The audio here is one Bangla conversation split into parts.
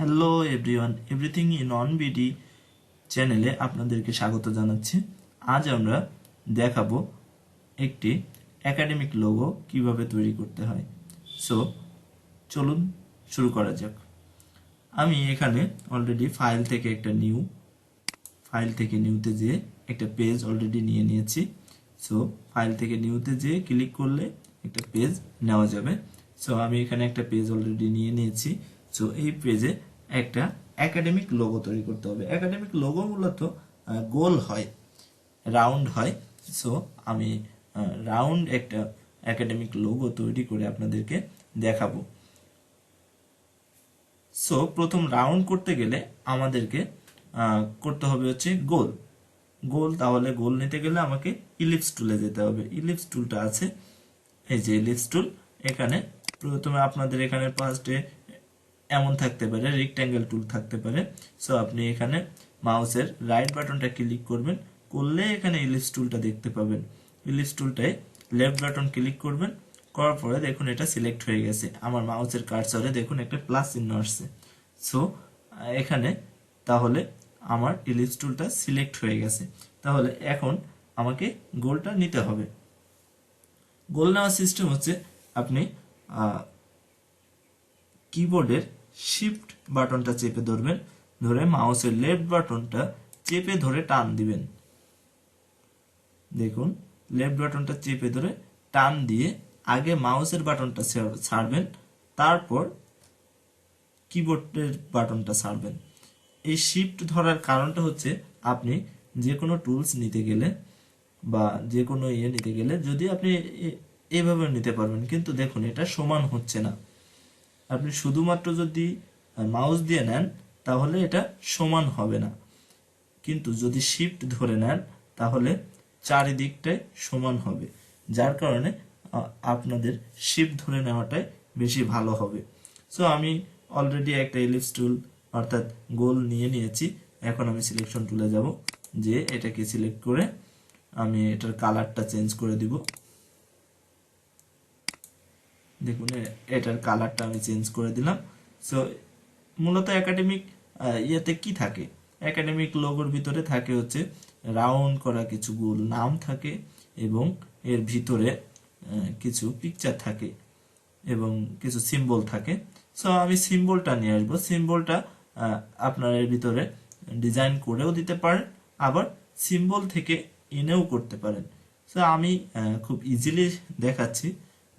Hello everyone, everything in on BD চ্যানেলে আপনাদেরকে স্বাগত জানাচ্ছি। আজ আমরা দেখাবো একটি একাডেমিক লোগো কিভাবে তৈরি করতে হয়। সো চলুন শুরু করা যাক। আমি এখানে অলরেডি ফাইল থেকে নিউতে যেয়ে একটা পেজ অলরেডি নিয়ে নিয়েছি। সো ফাইল থেকে নিউতে যেয়ে ক্লিক করলে একটা পেজ নেওয়া যাবে। সো আমি এখানে একটা পেজ অলরেডি নিয়ে নিয়েছি। সো এই পেজে একটা একাডেমিক লোগো তৈরি করতে হবে। একাডেমিক লোগো মূলত গোল হয়, রাউন্ড হয়। সো আমি রাউন্ড একটা একাডেমিক লোগো তৈরি করে আপনাদেরকে দেখাবো। সো প্রথম রাউন্ড করতে গেলে আমাদেরকে করতে হবে হচ্ছে গোল। তাহলে গোল নিতে গেলে আমাকে ইলিপস টুলে যেতে হবে। ইলিপস টুলটা আছে, এই যে ইলিপস টুল। এখানে প্রথমে আপনাদের এখানে ফার্স্টে এমন থাকতে পারে, রেক্ট্যাঙ্গেল টুল থাকতে পারে। সো আপনি এখানে মাউসের রাইট বাটনটা ক্লিক করবেন, করলে এখানে ইলিপস টুলটা দেখতে পাবেন। ইলিপস টুলটায় লেফট বাটন ক্লিক করবেন, করার পরে দেখুন এটা সিলেক্ট হয়ে গেছে। আমার মাউসের কার্সরে দেখুন একটা প্লাস চিহ্ন আসছে। সো এখানে তাহলে আমার ইলিপস টুলটা সিলেক্ট হয়ে গেছে। তাহলে এখন আমাকে গোলটা নিতে হবে। গোল নেওয়ার সিস্টেম হচ্ছে আপনি কিবোর্ডের শিফট বাটনটা চেপে ধরবেন, ধরে মাউসের লেফট বাটনটা চেপে ধরে টান দিবেন। দেখুন লেফট বাটনটা চেপে ধরে টান দিয়ে আগে মাউসের বাটনটা ছাড়বেন, তারপর কিবোর্ডের বাটনটা ছাড়বেন। এই শিফট ধরার কারণটা হচ্ছে আপনি যে কোনো টুলস নিতে গেলে বা যে কোনো নিতে গেলে যদি আপনি এভাবে নিতে পারবেন, কিন্তু দেখুন এটা সমান হচ্ছে না। আপনি শুধুমাত্র যদি মাউস দিয়ে নেন তাহলে এটা সমান হবে না, কিন্তু যদি শিফট ধরে নেন তাহলে চারিদিকটাই সমান হবে। যার কারণে আপনাদের শিফট ধরে নেওয়াটাই বেশি ভালো হবে। সো আমি অলরেডি একটা ইলিপস টুল অর্থাৎ গোল নিয়ে নিয়েছি। এখন আমি সিলেকশন টুলে যাব, যে এটাকে সিলেক্ট করে আমি এটার কালারটা চেঞ্জ করে দিব। দেখুন এটার কালারটা আমি চেঞ্জ করে দিলাম। সো মূলত একাডেমিক ইয়েতে কি থাকে, একাডেমিক লোগোর ভিতরে থাকে হচ্ছে রাউন্ড করা কিছু গোল নাম থাকে এবং এর ভিতরে কিছু পিকচার থাকে এবং কিছু সিম্বল থাকে। সো আমি সিম্বলটা নিয়ে আসবো। সিম্বলটা আপনার এর ভিতরে ডিজাইন করেও দিতে পারেন, আবার সিম্বল থেকে এনেও করতে পারেন। সো আমি খুব ইজিলি দেখাচ্ছি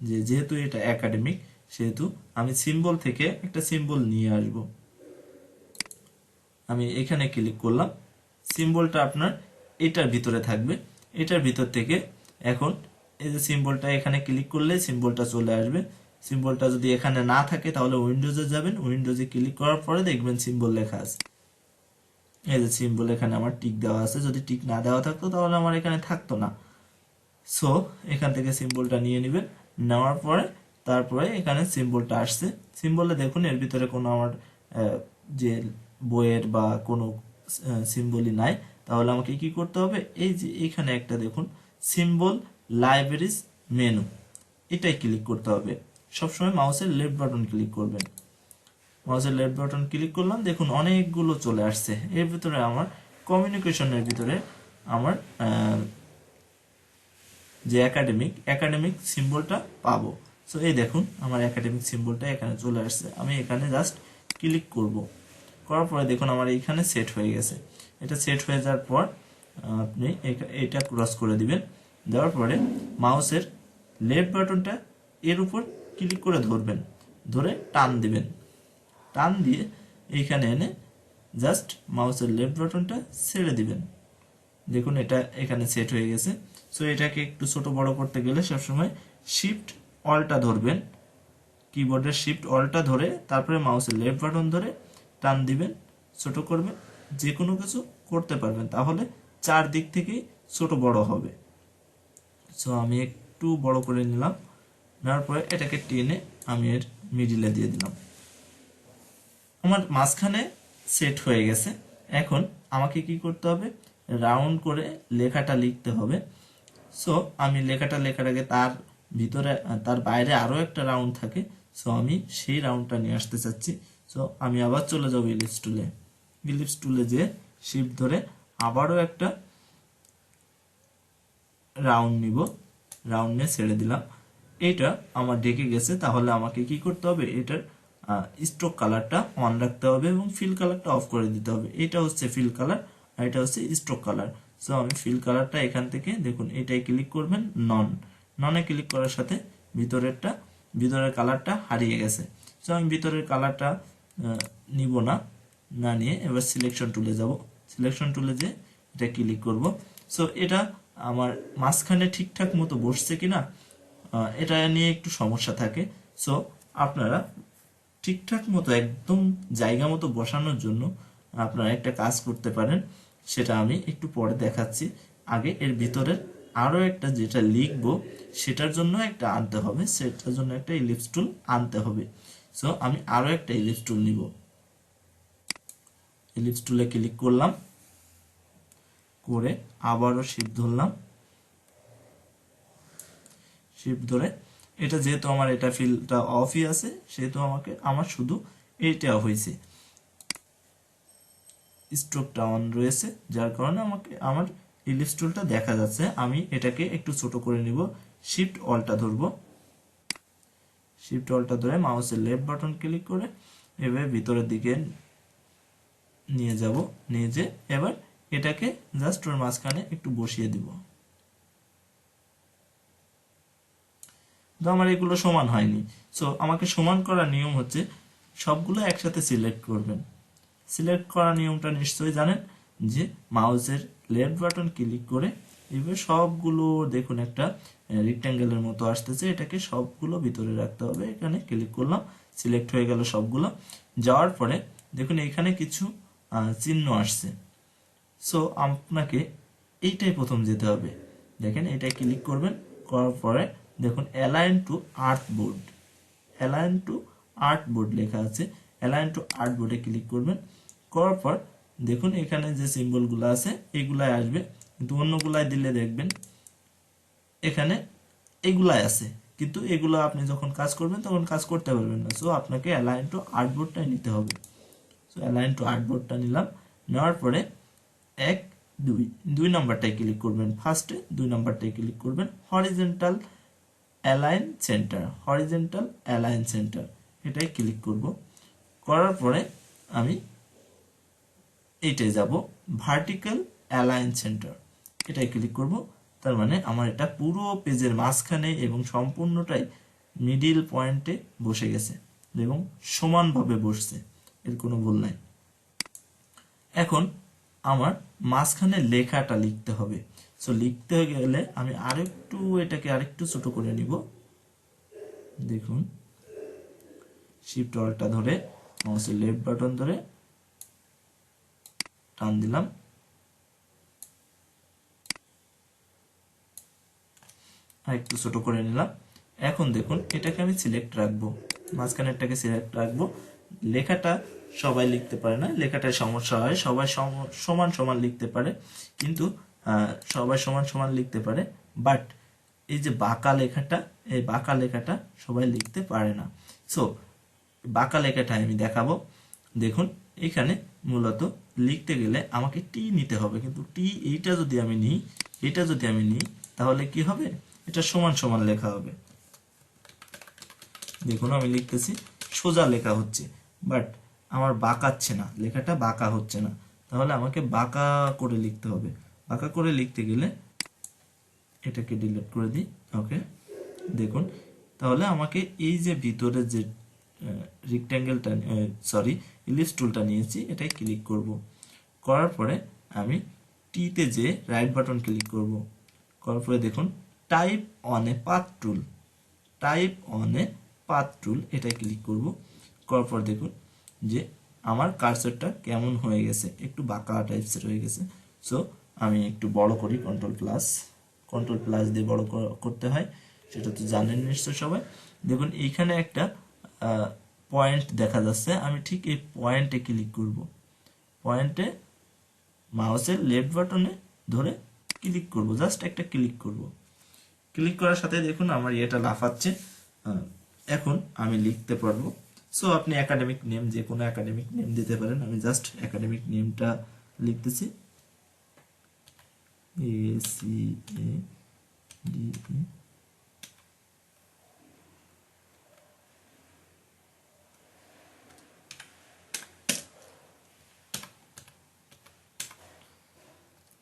যে যেহেতু এটা একাডেমিক, সেহেতু আমি সিম্বল থেকে একটা সিম্বল নিয়ে আসব। আমি এখানে ক্লিক করলাম, সিম্বলটা আপনার এটার ভিতরে থাকবে। এটার ভিতর থেকে এখন এই যে সিম্বলটা এখানে ক্লিক করলে সিম্বলটা চলে আসবে। সিম্বলটা যদি এখানে না থাকে তাহলে উইন্ডোজে যাবেন, উইন্ডোজে ক্লিক করার পরে দেখবেন সিম্বল লেখা আছে। এই যে সিম্বল এখানে আমার টিক দেওয়া আছে, যদি টিক না দেওয়া থাকতো তাহলে আমার এখানে থাকতো না। সো এখান থেকে সিম্বলটা নিয়ে নেবেন, নেওয়ার পরে তারপরে এখানে সিম্বলটা আসছে। সিম্বলে দেখুন এর ভিতরে কোনো আমার যে বইয়ের বা কোনো সিম্বলই নাই। তাহলে আমাকে কি করতে হবে, এই যে এখানে একটা দেখুন সিম্বল লাইব্রেরিজ মেনু, এটাই ক্লিক করতে হবে। সবসময় মাউসের লেফট বাটন ক্লিক করবেন। মাউসের লেফট বাটন ক্লিক করলাম, দেখুন অনেকগুলো চলে আসছে। এর ভিতরে আমার কমিউনিকেশনের ভিতরে আমার যে একাডেমিক সিম্বলটা পাবো। সো এই দেখুন আমার একাডেমিক সিম্বলটা এখানে চলে আসছে। আমি এখানে জাস্ট ক্লিক করব, করার পরে দেখুন আমার এইখানে সেট হয়ে গেছে। এটা সেট হয়ে যাওয়ার পর আপনি এটা ক্রস করে দিবেন। দেওয়ার পরে মাউসের লেফট বাটনটা এর উপর ক্লিক করে ধরবেন, ধরে টান দিবেন। টান দিয়ে এইখানে এনে জাস্ট মাউসের লেফট বাটনটা ছেড়ে দিবেন। দেখুন এটা এখানে সেট হয়ে গেছে। সো এটাকে একটু ছোট বড় করতে গেলে সবসময় শিফট অলটা ধরবেন, কিবোর্ডের শিফট অলটা ধরে তারপরে মাউসের লেফট বাটন ধরে টান দিবেন, ছোট করবেন। যে কোনো কিছু করতে পারবেন, তাহলে চারদিক থেকেই ছোট বড় হবে। সো আমি একটু বড় করে নিলাম, নেওয়ার পরে এটাকে টেনে আমি এর মিডিলে দিয়ে দিলাম। আমার মাঝখানে সেট হয়ে গেছে। এখন আমাকে কি করতে হবে, রাউন্ড করে লেখাটা লিখতে হবে। সো আমি লেখাটা লেখার আগে তার ভিতরে তার বাইরে আরো একটা রাউন্ড থাকে। সো আমি সেই রাউন্ডটা নিয়ে আসতে চাচ্ছি। সো আমি আবার চলে যাব ইলিপস টুলে যে শিফট ধরে আবারও একটা রাউন্ড নিব, রাউন্ড নিয়ে ছেড়ে দিলাম। এটা আমার ঢেকে গেছে, তাহলে আমাকে কি করতে হবে, এটার স্ট্রোক কালারটা অন রাখতে হবে এবং ফিল কালারটা অফ করে দিতে হবে। এটা হচ্ছে ফিল কালার আর এটা হচ্ছে স্ট্রোক কালার। সো আমি ফিল কালারটা এখান থেকে দেখুন এটাই ক্লিক করবেন, ননে ক্লিক করার সাথে ভিতরের কালারটা হারিয়ে গেছে। সো আমি ভিতরের কালারটা নিব না, না নিয়ে এবার সিলেকশন টুলে যাব। সিলেকশন টুলে যে এটা ক্লিক করব। সো এটা আমার মাঝখানে ঠিকঠাক মতো বসছে কিনা এটা নিয়ে একটু সমস্যা থাকে। সো আপনারা ঠিকঠাক মতো একদম জায়গা মতো বসানোর জন্য আপনারা একটা কাজ করতে পারেন, সেটা আমি একটু পরে দেখাচ্ছি। আগে এর ভিতরের আরো একটা যেটা লিখবো সেটার জন্য একটা আনতে হবে, সেটার জন্য একটা ইলিপস টুল আনতে হবে। সো আমি আরো একটা ইলিপস টুল নিব, ইলিপস টুলে ক্লিক করলাম, করে আবারও শিফট ধরলাম, শিফট ধরে এটা যেহেতু আমার এটা ফিলটা অফই আছে সেহেতু আমার শুধু এইটা হয়েছে, স্ট্রোকটা অন রয়েছে, যার কারণে আমার ইলিপস টুলটা দেখা যাচ্ছে। আমি এটাকে একটু ছোট করে নিব, শিফট অলটা ধরবো, শিফট অলটা ধরে মাউসের লেফট বাটন ক্লিক করে এভাবে ভিতরের দিকে নিয়ে যাব, নিয়ে যে এবার এটাকে জাস্ট ওর মাঝখানে একটু বসিয়ে দিব। তো আমার এগুলো সমান হয়নি। সো আমাকে সমান করার নিয়ম হচ্ছে সবগুলো একসাথে সিলেক্ট করবেন। সিলেক্ট করার নিয়মটা নিশ্চয়ই জানেন, যে মাউসের লেফট বাটন ক্লিক করে এবার সবগুলো দেখুন একটা রেক্ট্যাঙ্গেলের মতো আসতেছে, এটাকে সবগুলো ভিতরে রাখতে হবে। এখানে ক্লিক করলাম, সিলেক্ট হয়ে গেল সবগুলো। যাওয়ার পরে দেখুন এখানে কিছু চিহ্ন আসছে। সো আপনাকে এইটাই প্রথম যেতে হবে, দেখেন এটাই ক্লিক করবেন, করার পরে দেখুন align to earth board, align two art board লেখা আছে, অ্যালাইন টু আর্ট বোর্ডে ক্লিক করবেন। করার পর দেখুন এখানে যে সিম্বলগুলো আছে এগুলাই আসবে, কিন্তু অন্যগুলাই দিলে দেখবেন এখানে এগুলাই আছে, কিন্তু এগুলো আপনি যখন কাজ করবেন তখন কাজ করতে পারবেন না। সো আপনাকে অ্যালাইন টু আর্ট বোর্ডটাই নিতে হবে। সো অ্যালাইন টু আর্ট বোর্ডটা নিলাম, নেওয়ার পরে দুই নাম্বারটাই ক্লিক করবেন, ফার্স্টে 2 নাম্বারটাই ক্লিক করবেন, horizontal align centre, horizontal align centre এটাই ক্লিক করব। করার পরে আমি এইটাই যাব, ভার্টিক্যাল অ্যালাইন সেন্টার এটাই ক্লিক করব। তার মানে আমার এটা পুরো পেজের মাঝখানে এবং সম্পূর্ণটাই মিডিল পয়েন্টে বসে গেছে এবং সমানভাবে বসছে, এর কোনো ভুল নাই। এখন আমার মাঝখানে লেখাটা লিখতে হবে। সো লিখতে গেলে আমি এটাকে আরেকটু ছোট করে নিব। দেখুন শিফট অলটা ধরে মাউসের লেফট বাটন ধরে টান দিলাম, আর একটু ছোট করে নিলাম। এখন দেখুন এটাকে আমি সিলেক্ট রাখবো, মাঝখানেরটাকে সিলেক্ট রাখবো। লেখাটা সবাই লিখতে পারে না, লেখাটায় সমস্যা হয়, সবাই সমান সমান লিখতে পারে, কিন্তু সবাই সমান সমান লিখতে পারে, বাট এই যে বাঁকা লেখাটা, এই বাঁকা লেখাটা সবাই লিখতে পারে না। সো বাঁকা লেখাটা আমি দেখাবো। দেখুন এখানে মূলত লিখতে গেলে আমাকে টি নিতে হবে, কিন্তু টি এইটা যদি আমি নিই তাহলে কি হবে, এটা সমান সমান লেখা হবে। দেখুন আমি লিখতেছি, সোজা লেখা হচ্ছে, বাট আমার বাঁকাচ্ছে না, লেখাটা বাঁকা হচ্ছে না, তাহলে আমাকে বাঁকা করে লিখতে হবে। বাঁকা করে লিখতে গেলে এটাকে ডিলিট করে দিই, ওকে। দেখুন তাহলে আমাকে এই যে ভিতরে যে রেক্ট্যাঙ্গেলটা ইলিপস টুলটা নিয়েছি এটাই ক্লিক করব। করার পরে আমি টিতে যে রাইট বাটন ক্লিক করব, করার পরে দেখুন type on a path tool, type on a path টুল এটাই ক্লিক করব। করার পর দেখুন যে আমার কার্সরটা কেমন হয়ে গেছে, একটু বাঁকা টাইপসের হয়ে গেছে। সো আমি একটু বড় করি, কন্ট্রোল প্লাস দিয়ে বড় করতে হয়, সেটা তো জানেন নিশ্চয় সবাই। দেখুন এইখানে একটা পয়েন্ট দেখা যাচ্ছে, আমি ঠিক এই পয়েন্টে ক্লিক করব, পয়েন্টে মাউসের লেফট বাটনে ধরে ক্লিক করব, জাস্ট একটা ক্লিক করব। ক্লিক করার সাথে দেখুন আমার এটা লাফাচ্ছে। এখন আমি লিখতে পারবো। সো আপনি একাডেমিক নেম যে কোনো একাডেমিক নেম দিতে পারেন। আমি জাস্ট একাডেমিক নেমটা লিখতেছি, ACADE।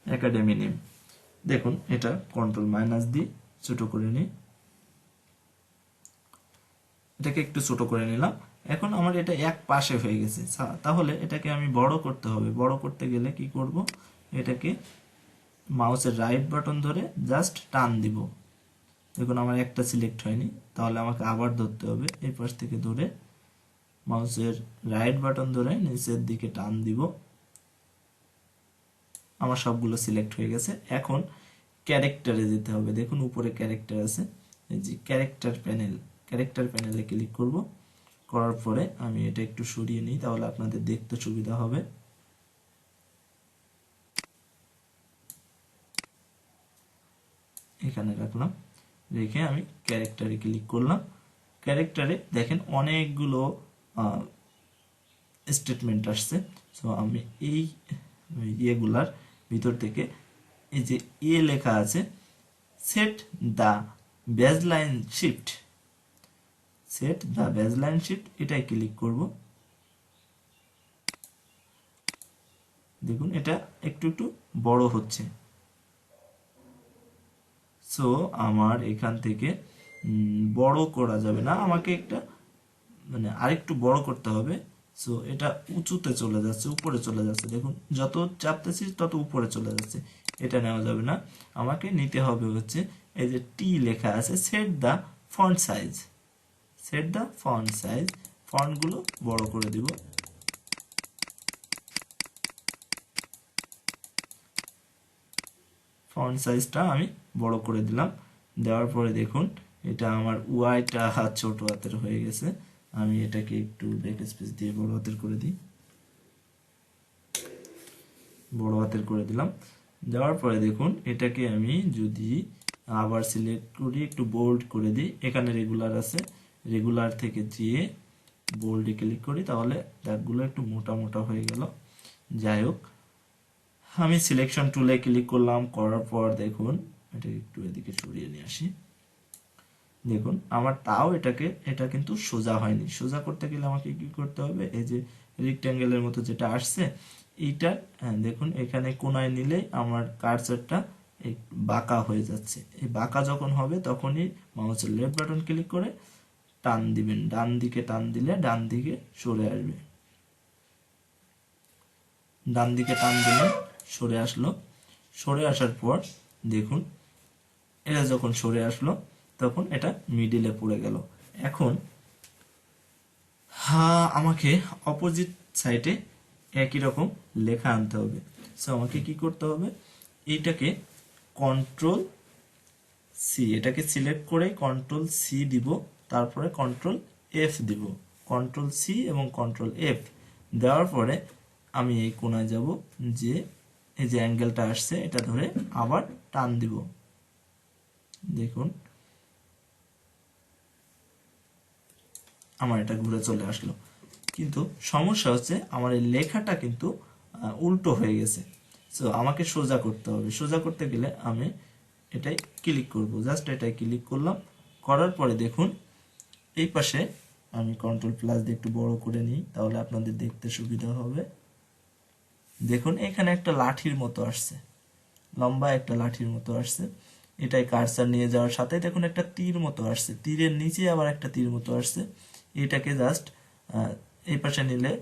একাডেমি নেম দেখুন, এটা কন্ট্রোল মাইনাস দিয়ে ছোট করে নিই, এটাকে একটু ছোট করে নিলাম। এখন আমার এটা এক পাশে হয়ে গেছে, তাহলে এটাকে আমি বড় করতে হবে। বড় করতে গেলে কি করব, এটাকে মাউসের রাইট বাটন ধরে জাস্ট টান দিব। দেখুন আমার একটা সিলেক্ট হয়নি, তাহলে আমাকে আবার ধরতে হবে, এই পাশ থেকে ধরে মাউসের রাইট বাটন ধরে নিচের দিকে টান দিব। আমার সবগুলো সিলেক্ট হয়ে গেছে। এখন ক্যারেক্টারে যেতে হবে, দেখুন উপরে ক্যারেক্টার আছে, এই যে ক্যারেক্টার প্যানেল, ক্যারেক্টার প্যানেলে ক্লিক করব। করার পরে আমি এটা একটু সরিয়ে নিই, তাহলে আপনাদের দেখতে সুবিধা হবে। এখানে রাখলাম, রেখে আমি ক্যারেক্টারে ক্লিক করলাম। ক্যারেক্টারে দেখেন অনেকগুলো স্টেটমেন্ট আসছে। সো আমি এই ইয়েগুলার ভিতর থেকে এই যে লেখা আছে set the baseline shift, set the baseline shift, এটাই ক্লিক করব। দেখুন এটা একটু একটু বড় হচ্ছে। সো আমার এখান থেকে বড় করা যাবে না, আমাকে একটা মানে আরেকটু বড় করতে হবে। সো এটা উঁচুতে চলে যাচ্ছে, উপরে চলে যাচ্ছে, দেখুন যত চাপতেছি তত উপরে চলে যাচ্ছে, এটা নেওয়া যাবে না। আমাকে নিতে হবে হচ্ছে এই যে টি লেখা আছে set the font size, set the font size, ফন্টগুলো বড় করে দিব। ফন্ট সাইজটা আমি বড় করে দিলাম। দেওয়ার পরে দেখুন এটা আমার ওয়াইটা ছোট হাতের হয়ে গেছে। আমি এটাকে একটু ব্যাক স্পেস দিয়ে বড় হাতের করে দিই, বড় হাতের করে দিলাম। দেওয়ার পরে দেখুন এটাকে আমি যদি আবার সিলেক্ট করি, একটু বোল্ড করে দিই, এখানে রেগুলার আছে, রেগুলার থেকে যেয়ে বোল্ডে ক্লিক করি, তাহলে দাগগুলো একটু মোটা মোটা হয়ে গেল। যাই হোক, আমি সিলেকশন টুলে ক্লিক করলাম, করার পর দেখুন এটা একটু এদিকে সরিয়ে নিয়ে আসি। দেখুন আমার তাও এটা কিন্তু সোজা হয়নি। সোজা করতে গেলে আমাকে কি করতে হবে, এই যে রেক্ট্যাঙ্গেলের মতো যেটা আসছে এইটা, হ্যাঁ দেখুন এখানে কোনায় নিলে আমার কার্সারটা বাঁকা হয়ে যাচ্ছে। এই বাঁকা যখন হবে তখনই মাউসের লেফট বাটন ক্লিক করে টান দিবেন, ডান দিকে টান দিলে ডান দিকে সরে আসবে। ডান দিকে টান দিলে সরে আসলো। সরে আসার পর দেখুন এটা যখন সরে আসলো তখন এটা মিডিলে পড়ে গেল। এখন আমাকে অপোজিট সাইডে একই রকম লেখা আনতে হবে। সো আমাকে কি করতে হবে, এইটাকে কন্ট্রোল সি, এটাকে সিলেক্ট করে কন্ট্রোল সি দিব, তারপরে কন্ট্রোল এফ দিব। কন্ট্রোল সি এবং কন্ট্রোল এফ দেওয়ার পরে আমি এই কোণায় যাব, যে এই যে অ্যাঙ্গেলটা আসছে এটা ধরে আবার টান দিব। দেখুন আমার এটা ঘুরে চলে আসলো, কিন্তু সমস্যা হচ্ছে আমার এই লেখাটা কিন্তু উল্টো হয়ে গেছে। সো আমাকে সোজা করতে হবে। সোজা করতে গেলে আমি এটাই ক্লিক করব, জাস্ট এটাই ক্লিক করলাম। করার পরে দেখুন এই পাশে আমি কন্ট্রোল প্লাস দিয়ে একটু বড় করে নিই, তাহলে আপনাদের দেখতে সুবিধা হবে। দেখুন এখানে একটা লাঠির মতো আসছে, লম্বা একটা লাঠির মতো আসছে। এটাই কার্সার নিয়ে যাওয়ার সাথে দেখুন একটা তীর মতো আসছে, তীরের নিচে আবার একটা তীর মতো আসছে। এটাকে জাস্ট এই পাশে নিলে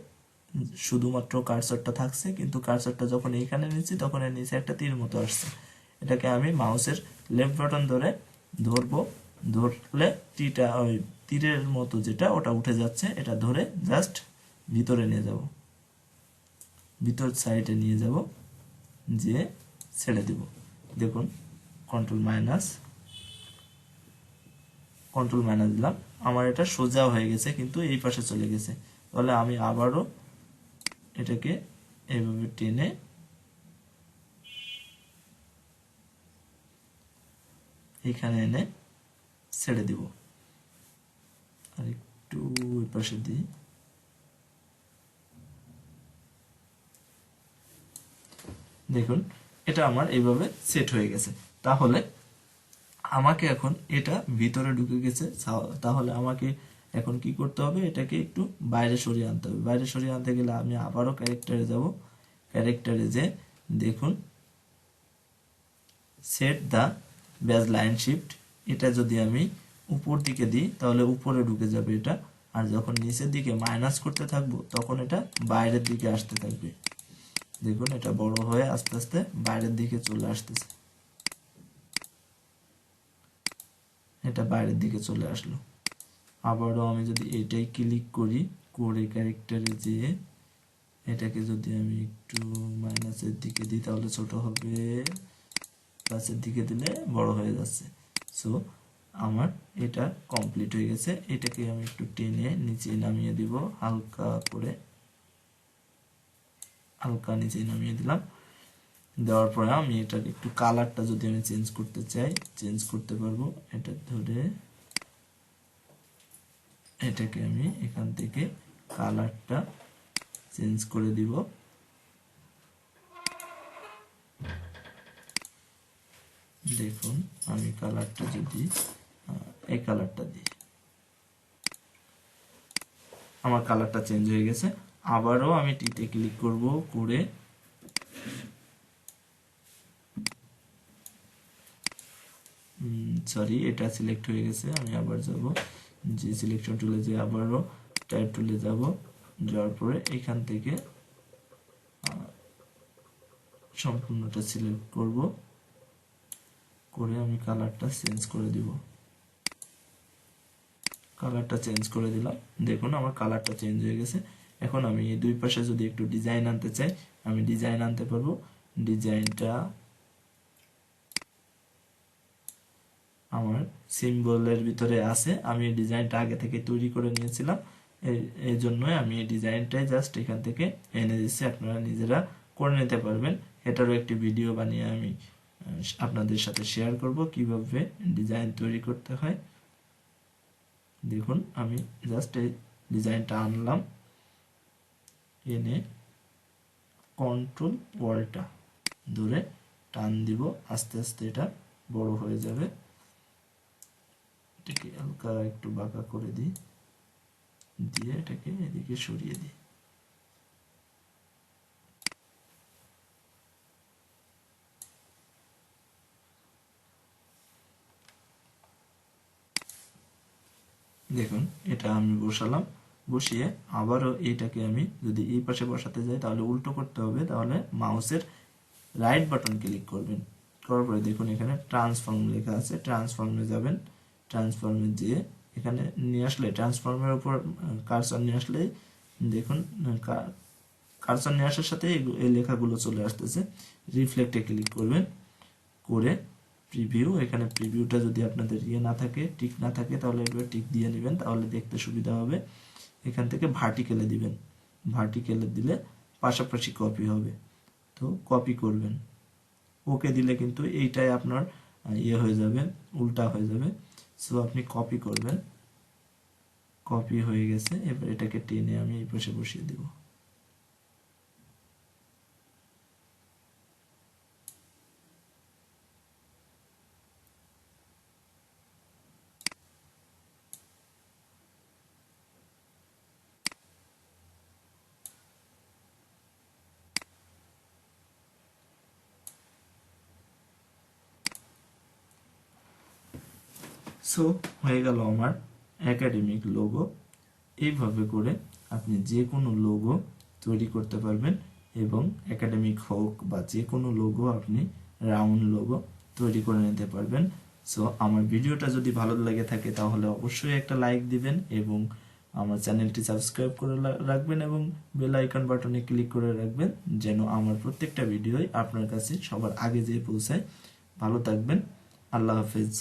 শুধুমাত্র কার্সারটা থাকছে, কিন্তু কার্সারটা যখন এইখানে নিচ্ছি তখন এর নিচে একটা তীর মতো আসছে। এটাকে আমি মাউসের লেফট বাটন ধরে ধরবো, ধরলে তীরটা ওই তীরের মতো যেটা ওটা উঠে যাচ্ছে, এটা ধরে জাস্ট ভিতরে নিয়ে যাব, ভিতর সাইডে নিয়ে যাব, যে ছেড়ে দিব। দেখুন কন্ট্রোল মাইনাস দিলাম, আমার এটা সোজা হয়ে গেছে কিন্তু এই পাশে চলে গেছে। তাহলে আমি আবারও এটাকে এইভাবে টেনে এখানে এনে ছেড়ে দিব, আর একটু ওই পাশে দিই। দেখুন এটা আমার এইভাবে সেট হয়ে গেছে। তাহলে আমাকে এখন এটা ভিতরে ঢুকে গেছে, তাহলে আমাকে এখন কি করতে হবে, এটাকে একটু বাইরে সরিয়ে আনতে হবে। বাইরে সরিয়ে আনতে গেলে আমি আবারও ক্যারেক্টারে যাব, ক্যারেক্টারে যে দেখুন সেট দা বেজ লাইন শিফট, এটা যদি আমি উপর দিকে দিই তাহলে উপরে ঢুকে যাবে এটা, আর যখন নিচের দিকে মাইনাস করতে থাকবো তখন এটা বাইরের দিকে আসতে থাকবে। দেখুন এটা বড় হয়ে আস্তে আস্তে বাইরের দিকে চলে আসতেছে, এটা বাইরের দিকে চলে আসলো। আবারও আমি যদি এটাই ক্লিক করি, করে ক্যারেক্টারে যেয়ে এটাকে যদি আমি একটু মাইনাসের দিকে দিই তাহলে ছোট হবে, প্লাসের দিকে দিলে বড় হয়ে যাচ্ছে। সো আমার এটা কমপ্লিট হয়ে গেছে। এটাকে আমি একটু টেনে নিচে নামিয়ে দিব, হালকা করে হালকা নিচে নামিয়ে দিলাম। দেওয়ার পরে আমি এটার একটু কালারটা যদি আমি চেঞ্জ করতে চাই চেঞ্জ করতে পারবো। এটা ধরে এটাকে আমি এখান থেকে কালারটা চেঞ্জ করে দিব। দেখুন আমি কালারটা যদি এই কালারটা দিই, আমার কালারটা চেঞ্জ হয়ে গেছে। আবারও আমি টিতে ক্লিক করব, করে সরি এটা সিলেক্ট হয়ে গেছে, আমি আবার যাব যে সিলেকশন টুলে যে আবারও টাইপ টুলে যাব, যাওয়ার পরে এখান থেকে সম্পূর্ণটা সিলেক্ট করব, করে আমি কালারটা চেঞ্জ করে দিব। কালারটা চেঞ্জ করে দিলাম, দেখুন আমার কালারটা চেঞ্জ হয়ে গেছে। এখন আমি এই দুই পাশে যদি একটু ডিজাইন আনতে চাই আমি ডিজাইন আনতে পারবো। ডিজাইনটা আমার সিম্বলের ভিতরে আছে, আমি এই ডিজাইনটা আগে থেকে তৈরি করে নিয়েছিলাম, এই জন্যই আমি এই ডিজাইনটাই জাস্ট এখান থেকে এনে দিচ্ছি। আপনারা নিজেরা করে নিতে পারবেন। এটারও একটি ভিডিও বানিয়ে আমি আপনাদের সাথে শেয়ার করব কিভাবে ডিজাইন তৈরি করতে হয়। দেখুন আমি জাস্ট এই ডিজাইনটা আনলাম, এনে কন্ট্রোল ওয়ালটা ধরে টান দিব, আস্তে আস্তে এটা বড় হয়ে যাবে। এটাকে হালকা একটু বাঁকা করে দিই, দিয়ে এটাকে এদিকে সরিয়ে দিই। দেখুন এটা আমি বসালাম, বসিয়ে আবারও এটাকে আমি যদি এই পাশে বসাতে যাই তাহলে উল্টো করতে হবে, তাহলে মাউসের রাইট বাটন ক্লিক করবেন, করার পরে দেখুন এখানে ট্রান্সফর্ম লেখা আছে, ট্রান্সফর্মে যাবেন। ট্রান্সফর্মে যেয়ে এখানে নিয়ে আসলে ট্রান্সফর্মের উপর কার্সর নিয়ে আসলে দেখুন কার্সর নিয়ে আসার সাথে এই লেখাগুলো চলে আসতেছে। রিফ্লেক্টে ক্লিক করবেন, করে প্রিভিউ, এখানে প্রিভিউটা যদি আপনাদের না থাকে, টিক না থাকে, তাহলে এবার টিক দিয়ে নেবেন, তাহলে দেখতে সুবিধা হবে। এখান থেকে ভার্টিক্যালে দিবেন, ভার্টিক্যালে দিলে পাশাপাশি কপি হবে, তো কপি করবেন। ওকে দিলে কিন্তু এইটাই আপনার হয়ে যাবে, উল্টা হয়ে যাবে। সো আপনি কপি করবেন, কপি হয়ে গেছে। এবার এটাকে টেনে আমি এই পাশে বসিয়ে দেব। সো হয়ে গেল আমার একাডেমিক লোগো। এইভাবে করে আপনি যে কোনো লোগো তৈরি করতে পারবেন, এবং একাডেমিক হোক বা যে কোনো লোগো আপনি রাউন্ড লোগো তৈরি করে নিতে পারবেন। সো আমার ভিডিওটা যদি ভালো লেগে থাকে তাহলে অবশ্যই একটা লাইক দিবেন, এবং আমার চ্যানেলটি সাবস্ক্রাইব করে রাখবেন, এবং বেল আইকন বাটনে ক্লিক করে রাখবেন, যেন আমার প্রত্যেকটা ভিডিওই আপনার কাছে সবার আগে যেয়ে পৌঁছায়। ভালো থাকবেন, আল্লাহ হাফেজ।